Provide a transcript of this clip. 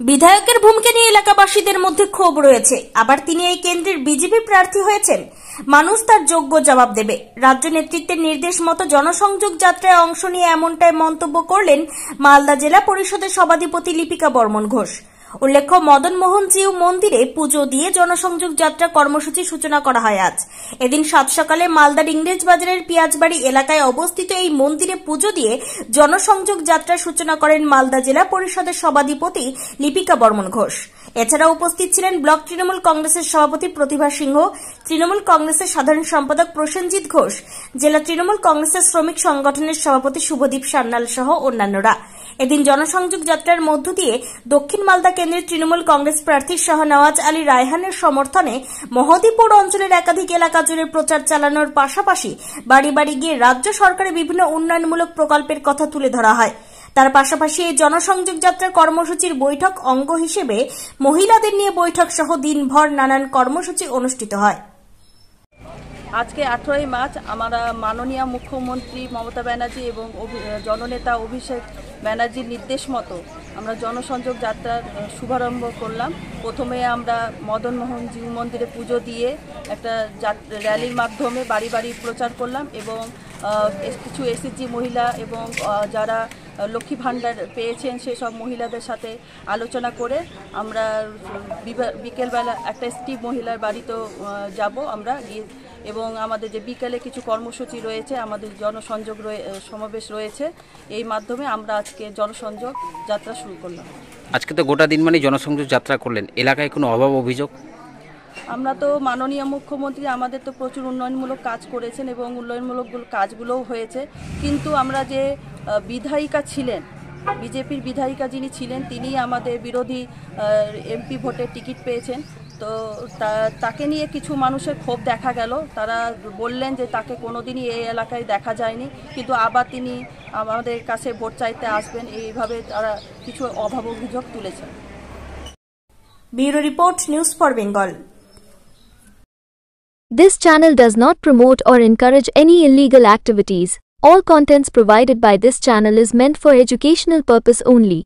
বিধায়কের ভূমিকা নিয়ে এলাকাবাসীদের মধ্যে ক্ষোভ রয়েছে। আবার তিনি এই কেন্দ্রের বিজেপি প্রার্থী হয়েছেন, মানুষ তার যোগ্য জবাব দেবে। রাজ্য নেতৃত্বের নির্দেশ মতো জনসংযোগ যাত্রায় অংশ নিয়ে এমনটাই মন্তব্য করলেন মালদা জেলা পরিষদের সভাধিপতি লিপিকা বর্মন ঘোষ। উল্লেখ্য, মদন মোহন জিউ মন্দিরে পুজো দিয়ে জনসংযোগ যাত্রা কর্মসূচি সূচনা করা হয় আজ। এদিন সাত সকালে মালদার ইংরেজ বাজারের পিয়াজবাড়ি এলাকায় অবস্থিত এই মন্দিরে পুজো দিয়ে জনসংযোগ যাত্রার সূচনা করেন মালদা জেলা পরিষদের সভাধিপতি লিপিকা বর্মন ঘোষ। এছাড়া উপস্থিত ছিলেন ব্লক তৃণমূল কংগ্রেসের সভাপতি প্রতিভা সিংহ, তৃণমূল কংগ্রেসের সাধারণ সম্পাদক প্রসেনজিৎ ঘোষ, জেলা তৃণমূল কংগ্রেসের শ্রমিক সংগঠনের সভাপতি শুভদীপ সান্যাল সহ অন্যান্যরা। এদিন জনসংযোগ যাত্রার মধ্য দিয়ে দক্ষিণ মালদা কেন্দ্রের তৃণমূল কংগ্রেস প্রার্থী শাহনওয়াজ আলী রায়হানের সমর্থনে মহদীপুর অঞ্চলের একাধিক এলাকা জুড়ে প্রচার চালানোর পাশাপাশি বাড়ি বাড়ি গিয়ে রাজ্য সরকারের বিভিন্ন উন্নয়নমূলক প্রকল্পের কথা তুলে ধরা হয়। তার পাশাপাশি এই জনসংযোগ যাত্রার কর্মসূচির বৈঠক অঙ্গ হিসেবে মহিলাদের নিয়ে বৈঠক সহ দিনভর নানান কর্মসূচি অনুষ্ঠিত হয়। আজকে 18ই মার্চ আমরা মাননীয় মুখ্যমন্ত্রী মমতা ব্যানার্জি এবং জননেতা অভিষেক ব্যানার্জির নির্দেশ মতো আমরা জনসংযোগ যাত্রার শুভারম্ভ করলাম। প্রথমে আমরা মদন মোহন জিউ মন্দিরে পুজো দিয়ে একটা র্যালির মাধ্যমে বাড়ি বাড়ি প্রচার করলাম এবং কিছু এসএসজি মহিলা এবং যারা লক্ষ্মী ভাণ্ডার পেয়েছেন সেসব মহিলাদের সাথে আলোচনা করে আমরা বিকেলবেলা একটা এসটি মহিলার বাড়িতেও যাব আমরা গিয়ে, এবং আমাদের যে বিকেলে কিছু কর্মসূচি রয়েছে, আমাদের জনসংযোগ সমাবেশ রয়েছে, এই মাধ্যমে আমরা আজকে জনসংযোগ যাত্রা শুরু করলাম। আজকে তো গোটা দিন মানে জনসংযোগ যাত্রা করলেন, এলাকায় কোনো অভাব অভিযোগ? আমরা তো মাননীয় মুখ্যমন্ত্রী আমাদের তো প্রচুর উন্নয়নমূলক কাজ করেছেন এবং উন্নয়নমূলক কাজগুলোও হয়েছে, কিন্তু আমরা যে বিধায়িকা ছিলেন, বিজেপির বিধায়িকা যিনি ছিলেন, তিনি আমাদের বিরোধী এমপি ভোটের টিকিট পেয়েছেন। তো তাকে নিয়ে কিছু মানুষের ক্ষোভ দেখা গেল। তারা বললেন যে তাকে কোনোদিনই এই এলাকায় দেখা যায়নি, কিন্তু আবার তিনি আমাদের কাছে ভোট চাইতে আসবেন, এইভাবে তারা কিছু অভাব অভিযোগ তুলেছেন। Bureau report, news for Bengal. This channel does not promote or encourage any illegal activities. All contents provided by this channel is meant for educational purpose only.